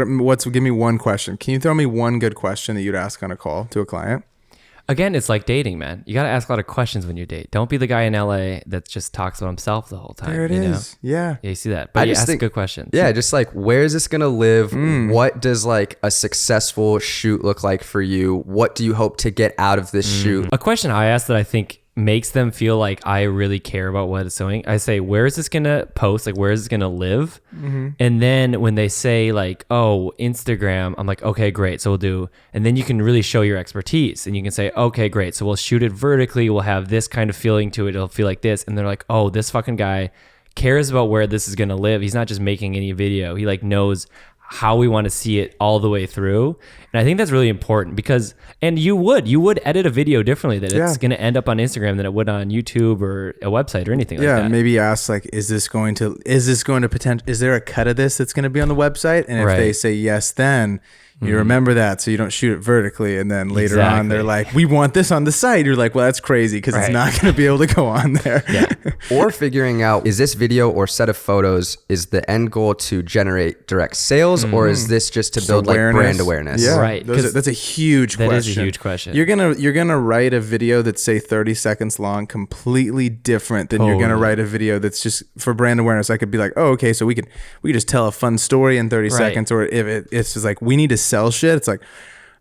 Give me one question. Can you throw me one good question that you'd ask on a call to a client? Again, it's like dating, man. You got to ask a lot of questions when you date. Don't be the guy in LA that just talks about himself the whole time. There it is. Yeah. Yeah, you see that. But ask good questions. Yeah, just like, where is this going to live? What does like a successful shoot look like for you? What do you hope to get out of this shoot? A question I ask that I think makes them feel like I really care about what it's doing. I say, where is this going to post? Like, where is this going to live? And then when they say like, oh, Instagram, I'm like, okay, great. So we'll do, and then you can really show your expertise and you can say, okay, great. So we'll shoot it vertically. We'll have this kind of feeling to it. It'll feel like this. And they're like, oh, this fucking guy cares about where this is going to live. He's not just making any video. He like knows how we want to see it all the way through. And I think that's really important because, and you would edit a video differently that it's going to end up on Instagram than it would on YouTube or a website or anything like that. Yeah, maybe ask like, is there a cut of this that's going to be on the website? And if they say yes, then you remember that, so you don't shoot it vertically, and then later on they're like, we want this on the site. You're like, well, that's crazy because it's not going to be able to go on there. Or figuring out, is this video or set of photos, is the end goal to generate direct sales, or is this just to build like brand awareness? Yeah, right. That's a huge question. That is a huge question. You're gonna write a video that's say 30 seconds long, completely different than you're gonna write a video that's just for brand awareness. I could be like, oh, okay, so we could just tell a fun story in 30 seconds, or if it's just like we need to sell shit, it's like,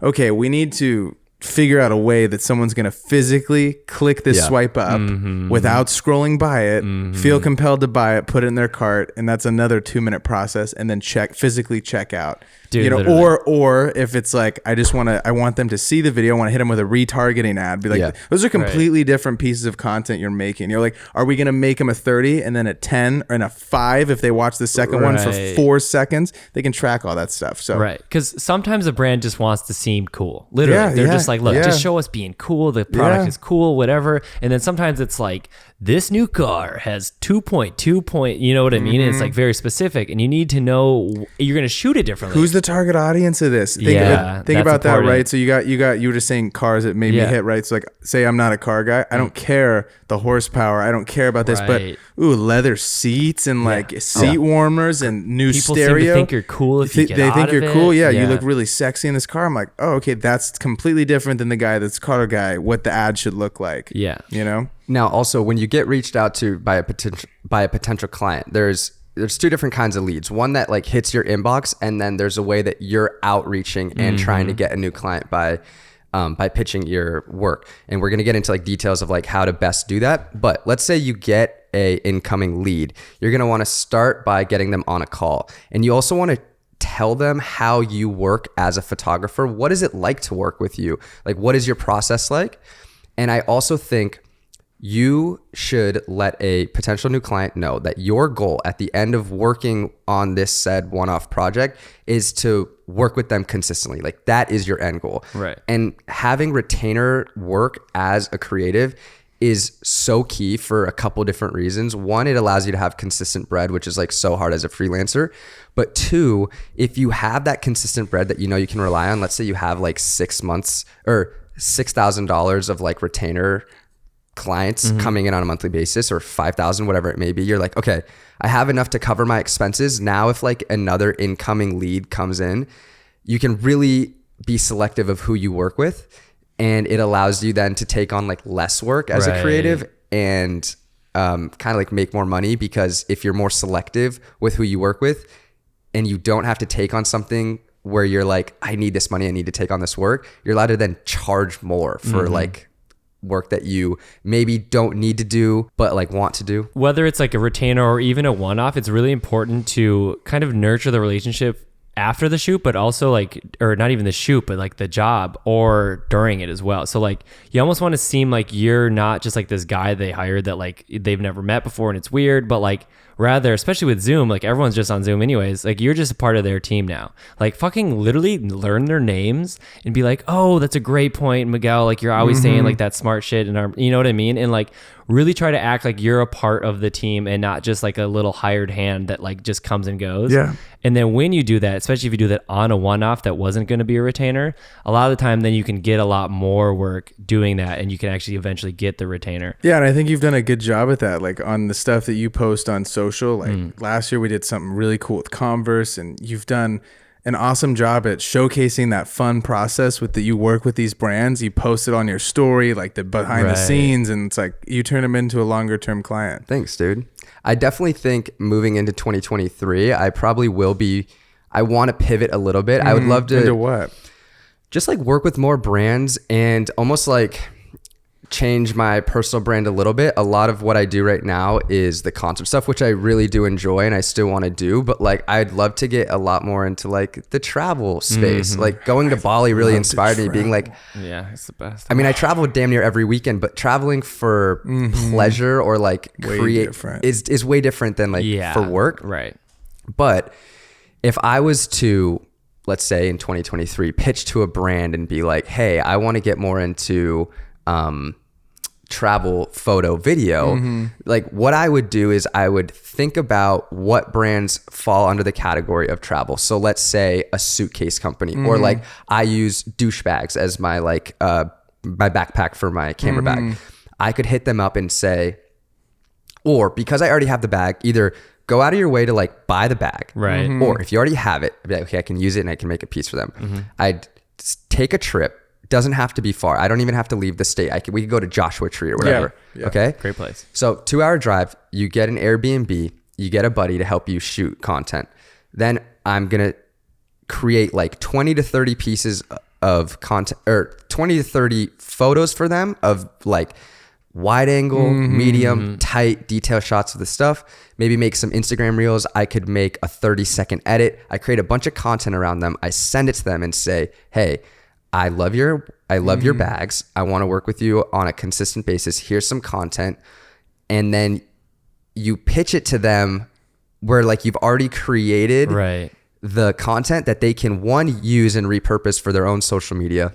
okay, we need to figure out a way that someone's going to physically click this swipe up without scrolling by it, feel compelled to buy it, put it in their cart, and that's another 2-minute process, and then physically check out. Dude, you know, or if it's like I want them to see the video, I want to hit them with a retargeting ad. Be like, those are completely different pieces of content you're making. You're like, are we going to make them a 30 and then a 10 and a 5 if they watch the second one for 4 seconds? They can track all that stuff. So because sometimes a brand just wants to seem cool. Literally, they're just like, look, just show us being cool. The product is cool, whatever. And then sometimes it's like, this new car has 2.2 point, you know what I mean? And it's like very specific, and you need to know you're going to shoot it differently. Who's the target audience of this? Think about important. that, right? So you were just saying cars that made me hit, right? So like, say I'm not a car guy. I don't care the horsepower. I don't care about this, but leather seats and like seat warmers and new People stereo. Seem to think you're cool if you get They out think of you're it. cool. Yeah, you look really sexy in this car. I'm like, oh, okay, that's completely different than the guy that's car guy. What the ad should look like. Yeah, you know. Now, also, when you get reached out to by a potential client, there's 2 different kinds of leads. One that like hits your inbox, and then there's a way that you're outreaching and trying to get a new client by pitching your work. And we're gonna get into like details of like how to best do that. But let's say you get a incoming lead, you're going to want to start by getting them on a call. And you also want to tell them how you work as a photographer. What is it like to work with you? Like, what is your process like? And I also think you should let a potential new client know that your goal at the end of working on this said one-off project is to work with them consistently. Like, that is your end goal. Right. And having retainer work as a creative is so key for a couple different reasons. One, it allows you to have consistent bread, which is like so hard as a freelancer. But two, if you have that consistent bread that you know you can rely on, let's say you have like 6 months or $6,000 of like retainer clients coming in on a monthly basis, or 5,000, whatever it may be, you're like, okay, I have enough to cover my expenses. Now, if like another incoming lead comes in, you can really be selective of who you work with. And it allows you then to take on like less work as a creative and kind of like make more money, because if you're more selective with who you work with and you don't have to take on something where you're like, I need this money, I need to take on this work, you're allowed to then charge more for like work that you maybe don't need to do, but like want to do. Whether it's like a retainer or even a one-off, it's really important to kind of nurture the relationship after the shoot, but also like, or not even the shoot, but like the job or during it as well. So like, you almost want to seem like you're not just like this guy they hired that like they've never met before and it's weird, but like rather, especially with Zoom, like everyone's just on Zoom anyways, like you're just a part of their team now. Like fucking literally learn their names and be like, oh, that's a great point, Miguel. Like you're always saying like that smart shit and you know what I mean? And like really try to act like you're a part of the team and not just like a little hired hand that like just comes and goes. Yeah. And then when you do that, especially if you do that on a one-off that wasn't going to be a retainer, a lot of the time then you can get a lot more work doing that and you can actually eventually get the retainer. Yeah, and I think you've done a good job at that. Like on the stuff that you post on social, like last year we did something really cool with Converse, and you've done an awesome job at showcasing that fun process with that you work with these brands. You post it on your story, like the behind the scenes, and it's like you turn them into a longer term client. Thanks, dude. I definitely think moving into 2023, I probably will be, I want to pivot a little bit. I would love to. Into what? Just like work with more brands and almost like change my personal brand a little bit. A lot of what I do right now is the concert stuff, which I really do enjoy and I still want to do, but like I'd love to get a lot more into like the travel space. Like going to Bali really inspired me, being like, yeah, it's the best. I mean, I travel damn near every weekend, but traveling for pleasure or like create is way different than like for work. Right. But if I was to, let's say in 2023, pitch to a brand and be like, hey, I want to get more into travel photo video, like what I would do is I would think about what brands fall under the category of travel. So let's say a suitcase company, or like I use douchebags as my like my backpack for my camera bag. I could hit them up and say, or because I already have the bag, either go out of your way to like buy the bag, right? Or if you already have it, I'd be like, okay, I can use it and I can make a piece for them. I'd take a trip. Doesn't have to be far. I don't even have to leave the state. We could go to Joshua Tree or whatever. Yeah. Okay. Great place. So 2-hour drive, you get an Airbnb, you get a buddy to help you shoot content. Then I'm going to create like 20 to 30 pieces of content, or 20 to 30 photos for them of like wide angle, medium, tight, detail shots of the stuff. Maybe make some Instagram reels. I could make a 30-second edit. I create a bunch of content around them. I send it to them and say, hey, I love your bags. I want to work with you on a consistent basis. Here's some content. And then you pitch it to them where like you've already created the content that they can, one, use and repurpose for their own social media,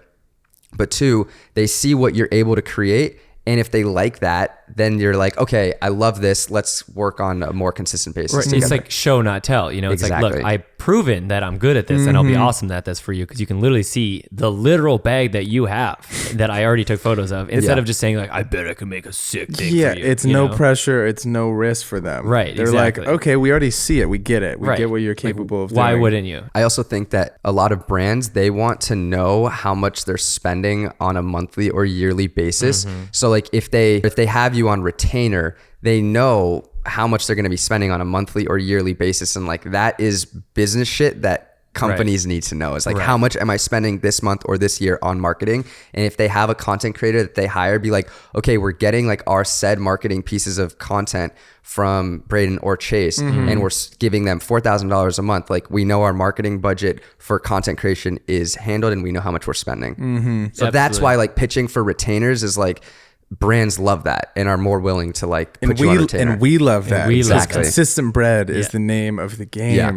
but two, they see what you're able to create. And if they like that, then you're like, okay, I love this. Let's work on a more consistent basis. Right. It's like show, not tell. You know, it's like, look, I've proven that I'm good at this and I'll be awesome at this for you, because you can literally see the literal bag that you have that I already took photos of, instead of just saying like, I bet I can make a sick thing for you. It's no pressure. It's no risk for them. Right. They're like, okay, we already see it. We get it. We get what you're capable of doing. Why wouldn't you? I also think that a lot of brands, they want to know how much they're spending on a monthly or yearly basis. So like if they have you on retainer, they know how much they're going to be spending on a monthly or yearly basis. And like that is business shit that companies need to know is like, how much am I spending this month or this year on marketing? And if they have a content creator that they hire, be like, okay, we're getting like our said marketing pieces of content from Braden or Chase, and we're giving them $4,000 a month. Like, we know our marketing budget for content creation is handled, and we know how much we're spending. So that's why like pitching for retainers is like, brands love that and are more willing to like put you on retainer. And we love that. Exactly. Consistent bread is the name of the game. Yeah.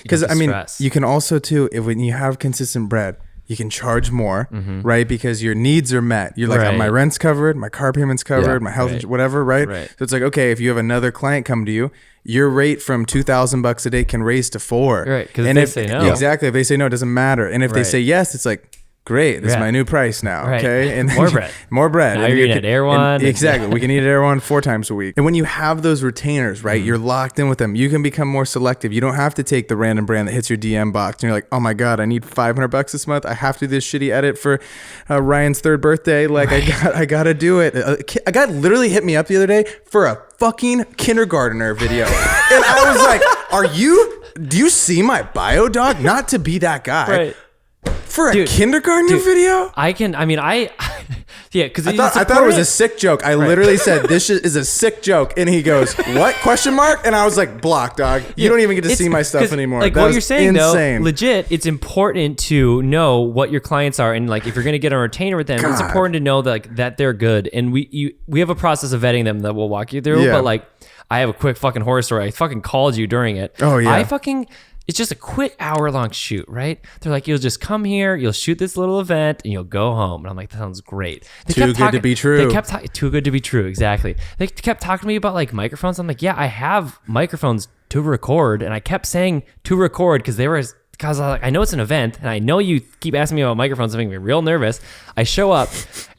Because I mean, you can also too, when you have consistent bread, you can charge more, right? Because your needs are met. You're like, my rent's covered, my car payment's covered, my health, whatever, right? So it's like, okay, if you have another client come to you, your rate from $2,000 a day can raise to $4,000. Right. Because if they say no. Exactly. If they say no, it doesn't matter. And if they say yes, it's like, great, this is my new price now. Okay. And more bread. More bread. Now you're eating at Air One. Exactly. We can eat at Air One 4 times a week. And when you have those retainers, right, you're locked in with them. You can become more selective. You don't have to take the random brand that hits your DM box and you're like, oh my God, I need $500 this month. I have to do this shitty edit for Ryan's 3rd birthday. Like I gotta do it. A guy literally hit me up the other day for a fucking kindergartner video. And I was like, do you see my bio, dog? Not to be that guy. Right. For a kindergartner video? Yeah, because I thought it was a sick joke. I literally said, this is a sick joke. And he goes, what? Question mark? And I was like, block, dog. You don't even get to see my stuff anymore. Like, that what you're saying, insane. though, legit, it's important to know what your clients are. And, like, if you're going to get a retainer with them, it's important to know that, like, that they're good. And we have a process of vetting them that we'll walk you through. But, like, I have a quick fucking horror story. I fucking called you during it. Oh, yeah. It's just a quick hour-long shoot, right? They're like, you'll just come here, you'll shoot this little event, and you'll go home. And I'm like, that sounds great. Too good to be true. They kept talking, too good to be true, exactly. They kept talking to me about like microphones. I'm like, yeah, I have microphones to record. And I kept saying to record because because I know it's an event, and I know you keep asking me about microphones, making me real nervous. I show up,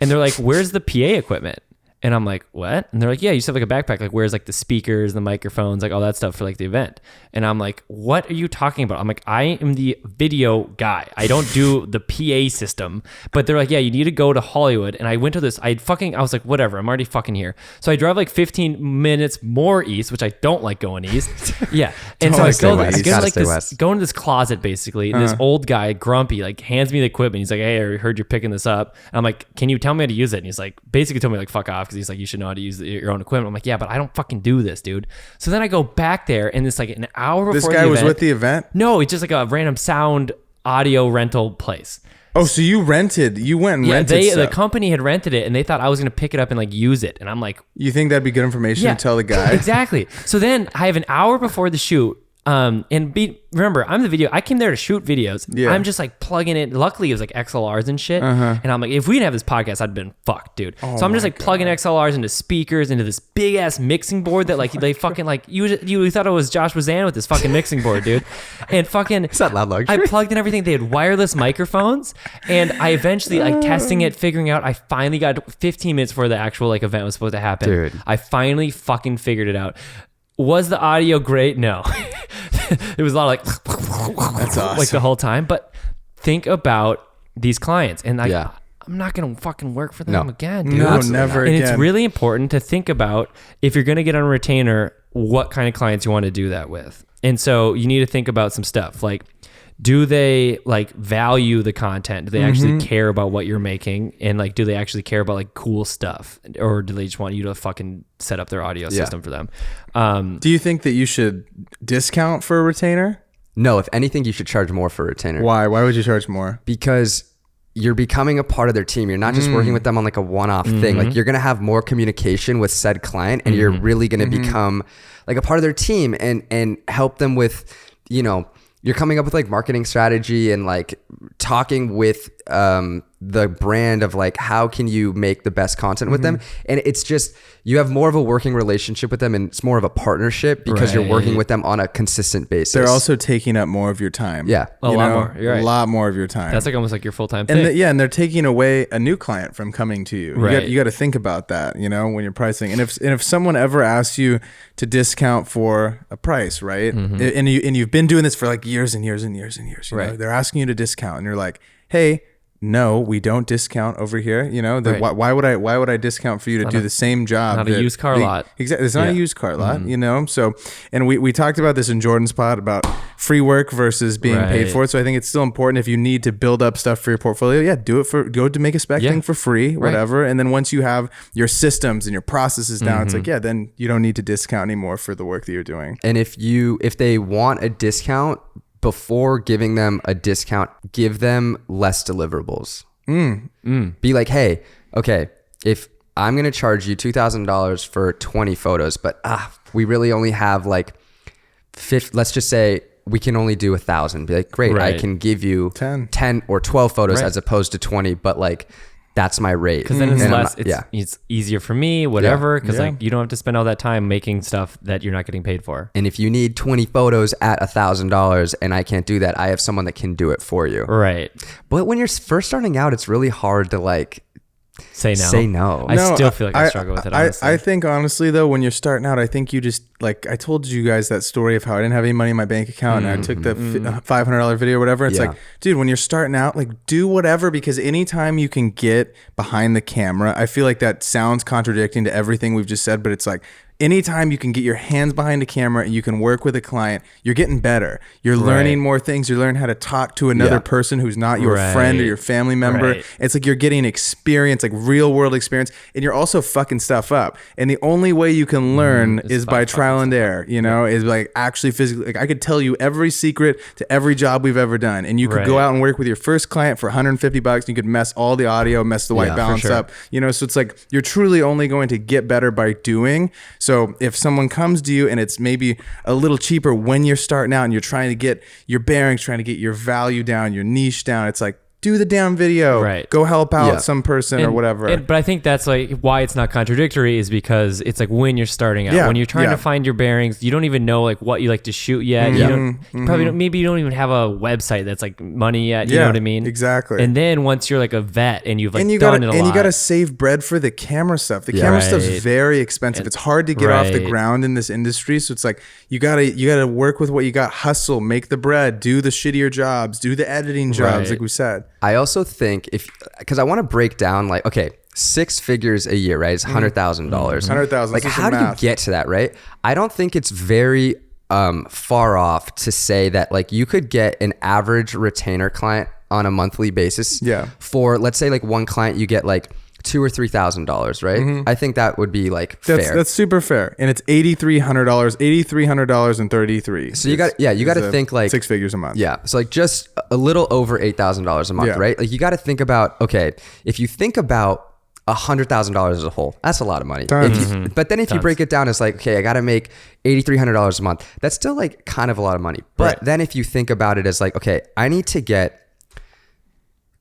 and they're like, where's the PA equipment? And I'm like, what? And they're like, yeah, you just have like a backpack. Like, where's like the speakers, the microphones, like all that stuff for like the event? And I'm like, what are you talking about? I'm like, I am the video guy. I don't do the PA system. But they're like, yeah, you need to go to Hollywood. And I went to this, I was like, whatever, I'm already fucking here. So I drive like 15 minutes more east, which I don't like going east. Yeah. And so I go into this closet basically. And this old guy, grumpy, like hands me the equipment. He's like, hey, I heard you're picking this up. And I'm like, can you tell me how to use it? And he's like, basically told me like, fuck off. Because he's like, you should know how to use your own equipment. I'm like, yeah, but I don't fucking do this, dude. So then I go back there, and it's like an hour before this guy was with the event? No, it's just like a random sound audio rental place. Oh, so you went and rented stuff. The company had rented it, and they thought I was going to pick it up and like use it. And I'm like, you think that'd be good information to tell the guy? Exactly. So then I have an hour before the shoot. Remember, I'm the video. I came there to shoot videos. Yeah. I'm just like plugging it. Luckily, it was like XLRs and shit. And I'm like, if we didn't have this podcast, I'd been fucked, dude. So I'm just like plugging XLRs into speakers, into this big ass mixing board that like they fucking like you thought it was Josh Wazan with this fucking mixing board, dude. And fucking it's not loud luxury. I plugged in everything. They had wireless microphones, and I eventually like testing it, figuring out. I finally got 15 minutes before the actual like event was supposed to happen. Dude, I finally fucking figured it out. Was the audio great? No. It was a lot of like, that's awesome. Like the whole time. But think about these clients, and like, I'm not gonna fucking work for them again, dude. No, never and again. It's really important to think about, if you're gonna get on a retainer, what kind of clients you want to do that with. And so you need to think about some stuff like, do they like value the content? Do they actually care about what you're making? And like, do they actually care about like cool stuff? Or do they just want you to fucking set up their audio system for them? Do you think that you should discount for a retainer? No, if anything, you should charge more for a retainer. Why? Why would you charge more? Because you're becoming a part of their team. You're not just working with them on like a one-off thing. Like, you're going to have more communication with said client, and you're really going to become like a part of their team and help them with, you're coming up with like marketing strategy and like talking with the brand of like, how can you make the best content with them? And it's just, you have more of a working relationship with them, and it's more of a partnership because you're working with them on a consistent basis. They're also taking up more of your time. Yeah. A lot more. You're right. A lot more of your time. That's like almost like your full-time thing. And they're taking away a new client from coming to you. Right. You got to think about that, when you're pricing. And if someone ever asks you to discount for a price, right? And you've been doing this for like years and years and years and years. You know? They're asking you to discount, and you're like, hey, no, we don't discount over here. You know, why would I discount for you to do the same job? Not a used car lot. Exactly. It's not a used car lot, you know? So, and we talked about this in Jordan's pod about free work versus being paid for it. So I think it's still important if you need to build up stuff for your portfolio. Yeah, go to make a spec thing for free, whatever. And then once you have your systems and your processes down, it's like, then you don't need to discount anymore for the work that you're doing. And if they want a discount, before giving them a discount, give them less deliverables. Be like, hey, okay, if I'm going to charge you $2,000 for 20 photos, but we really only have like 50, let's just say we can only do 1,000. Be like, great, I can give you 10 or 12 photos as opposed to 20, but like, that's my rate. Because then it's easier for me, whatever. Because like you don't have to spend all that time making stuff that you're not getting paid for. And if you need 20 photos at $1,000 and I can't do that, I have someone that can do it for you. Right. But when you're first starting out, it's really hard to like say no. I still feel like I struggle with it, honestly. I think honestly though, when you're starting out, I think you just, like I told you guys that story of how I didn't have any money in my bank account and I took the $500 video or whatever. It's like, dude, when you're starting out, like do whatever, because anytime you can get behind the camera, I feel like that sounds contradicting to everything we've just said, but it's like, anytime you can get your hands behind a camera and you can work with a client, you're getting better. You're learning more things. You learn how to talk to another person who's not your friend or your family member. It's like you're getting experience, like real world experience, and you're also fucking stuff up. And the only way you can learn is by trial and error, you know, is like actually physically. Like I could tell you every secret to every job we've ever done. And you could go out and work with your first client for $150 and you could mess all the audio, mess the white balance up, you know, so it's like you're truly only going to get better by doing. So if someone comes to you and it's maybe a little cheaper when you're starting out and you're trying to get your bearings, trying to get your value down, your niche down, it's like, do the damn video, go help out some person or whatever. But I think that's like why it's not contradictory is because it's like when you're starting out, when you're trying to find your bearings, you don't even know like what you like to shoot yet. You don't, you probably don't, maybe you don't even have a website that's like money yet. You know what I mean? Exactly. And then once you're like a vet and you've like done it a lot. And you got to save bread for the camera stuff. The camera stuff's very expensive. It's hard to get off the ground in this industry. So it's like, you gotta work with what you got, hustle, make the bread, do the shittier jobs, do the editing jobs, like we said. I also think because I want to break down like, okay, 6 figures a year, right? It's $100,000. $100,000. Like how do you get to that, right? I don't think it's very far off to say that like you could get an average retainer client on a monthly basis. For let's say like one client you get like $2,000 or $3,000, right? I think that would be like fair. That's super fair, and it's $8,300 and 33. So you got to think like 6 figures a month. Yeah, so like just a little over $8,000 a month, right? Like you got to think about, okay, if you think about $100,000 as a whole, that's a lot of money. But then if you break it down, it's like, okay, I got to make $8,300 a month. That's still like kind of a lot of money. But then if you think about it as like, okay, I need to get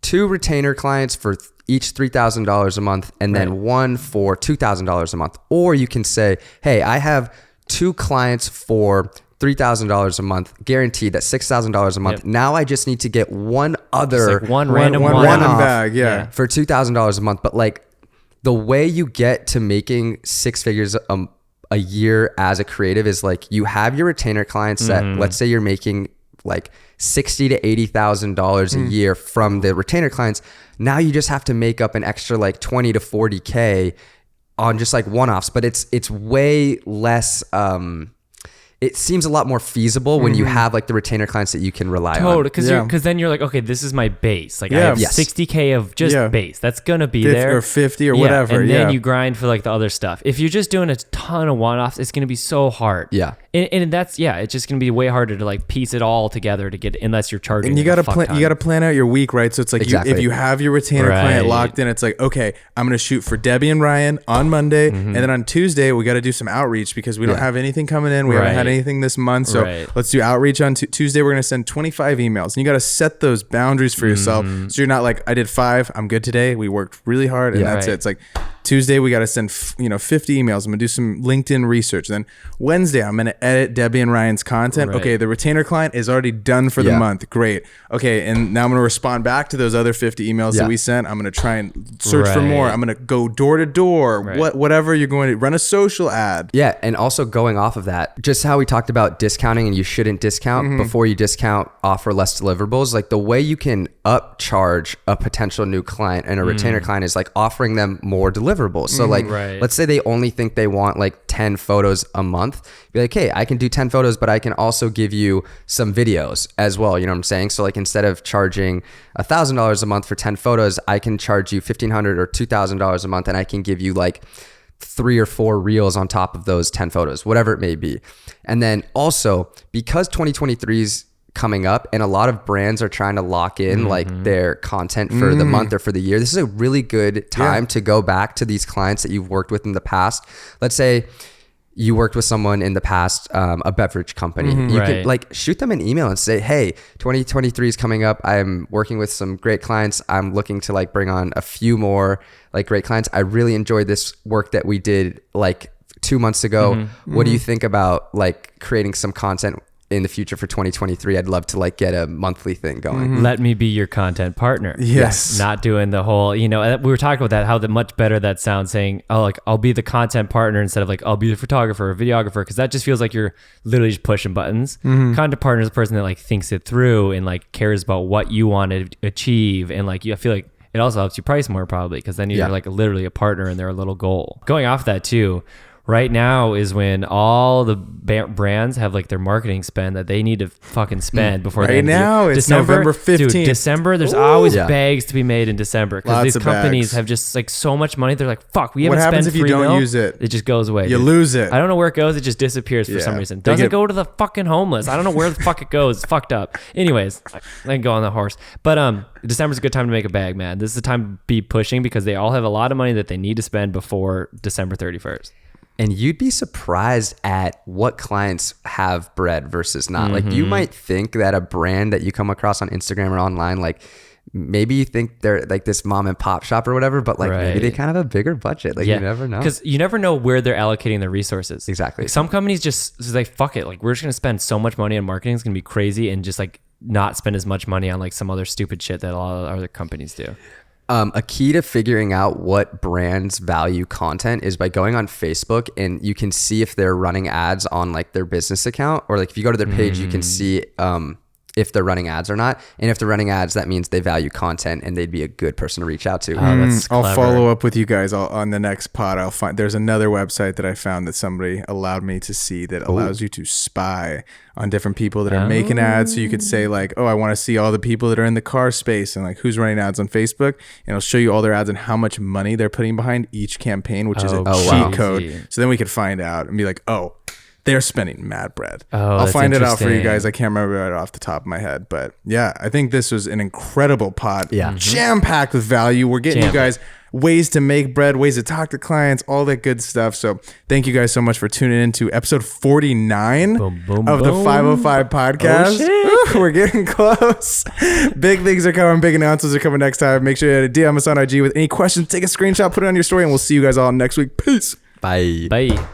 2 retainer clients for each $3,000 a month, and then one for $2,000 a month. Or you can say, hey, I have 2 clients for $3,000 a month, guaranteed, that's $6,000 a month. Now I just need to get one other, like one random bag, for $2,000 a month. But like the way you get to making 6 figures a year as a creative is like you have your retainer clients that let's say you're making like $60,000 to $80,000 a year from the retainer clients. Now you just have to make up an extra like 20 to 40K on just like one-offs, but it's way less. It seems a lot more feasible when you have like the retainer clients that you can rely on. Because then you're like, okay, this is my base. Like I have 60K of just base. That's gonna be 50 there, or 50 or whatever. And then you grind for like the other stuff. If you're just doing a ton of one-offs, it's gonna be so hard. And that's it's just gonna be way harder to like piece it all together to get, unless you're charging. And you gotta plan out your week, right? So it's like if you have your retainer client locked in, it's like, okay, I'm gonna shoot for Debbie and Ryan on Monday, and then on Tuesday we got to do some outreach because we don't have anything coming in. We haven't had anything this month, so let's do outreach on Tuesday. We're gonna send 25 emails, and you got to set those boundaries for yourself. So you're not like, I did 5, I'm good today. We worked really hard, and that's it. It's like Tuesday, we got to send 50 emails. I'm gonna do some LinkedIn research. Then Wednesday, I'm gonna edit Debbie and Ryan's content. Right. Okay, the retainer client is already done for the month. Great. Okay, and now I'm gonna respond back to those other 50 emails that we sent. I'm gonna try and search for more. I'm gonna go door to door. Whatever you're going to run a social ad. Yeah, and also going off of that, just how we talked about discounting and you shouldn't discount before you discount, offer less deliverables. Like the way you can upcharge a potential new client and a retainer client is like offering them more deliverables. So like, let's say they only think they want like 10 photos a month. Be like, hey, I can do 10 photos, but I can also give you some videos as well. You know what I'm saying? So like instead of charging $1,000 a month for 10 photos, I can charge you $1,500 or $2,000 a month, and I can give you like 3 or 4 reels on top of those 10 photos, whatever it may be. And then also, because 2023 is coming up and a lot of brands are trying to lock in like their content for the month or for the year, this is a really good time to go back to these clients that you've worked with in the past. Let's say you worked with someone in the past, a beverage company. You could like shoot them an email and say, hey, 2023 is coming up. I'm working with some great clients. I'm looking to like bring on a few more like great clients. I really enjoyed this work that we did like 2 months ago. What do you think about like creating some content in the future for 2023? I'd love to like get a monthly thing going. Let me be your content partner. Yes. Not doing the whole, we were talking about that, how much better that sounds, saying, oh, like I'll be the content partner instead of like I'll be the photographer or videographer, because that just feels like you're literally just pushing buttons. Content partner is the person that like thinks it through and like cares about what you want to achieve, and like I feel like it also helps you price more probably, because then you're like literally a partner in their little goal. Going off that too, right now is when all the brands have like their marketing spend that they need to fucking spend before right now. It's November 15th. Dude, December, there's always bags to be made in December, because these companies have just like so much money. They're like, fuck, we haven't spent. What happens if you don't use it? It just goes away. You lose it. I don't know where it goes. It just disappears for some reason. Doesn't go to the fucking homeless. I don't know where the fuck it goes. It's fucked up. Anyways, I can go on the horse. But December's a good time to make a bag, man. This is the time to be pushing, because they all have a lot of money that they need to spend before December 31st. And you'd be surprised at what clients have bread versus not. Like you might think that a brand that you come across on Instagram or online, like maybe you think they're like this mom and pop shop or whatever, but like maybe they kind of have a bigger budget. Like you never know. Because you never know where they're allocating their resources. Exactly. Like some companies just like, fuck it. Like we're just going to spend so much money on marketing. It's going to be crazy, and just like not spend as much money on like some other stupid shit that a lot of other companies do. A key to figuring out what brands value content is by going on Facebook, and you can see if they're running ads on like their business account, or like if you go to their page, you can see if they're running ads or not. And if they're running ads, that means they value content and they'd be a good person to reach out to. I'll follow up with you guys on the next pod. I'll find, there's another website that I found that somebody allowed me to see that allows you to spy on different people that are making ads. So you could say like, oh, I want to see all the people that are in the car space and like who's running ads on Facebook, and it'll show you all their ads and how much money they're putting behind each campaign, which is a cheat code. So then we could find out and be like, oh, they're spending mad bread. I'll find it out for you guys. I can't remember it off the top of my head, but yeah, I think this was an incredible pod. Yeah, jam-packed with value. We're getting you guys ways to make bread, ways to talk to clients, all that good stuff. So thank you guys so much for tuning in to episode 49 of the 505 podcast. We're getting close. Big things are coming. Big announcements are coming next time. Make sure you DM us on IG with any questions. Take a screenshot, put it on your story, and we'll see you guys all next week. Peace. Bye. Bye.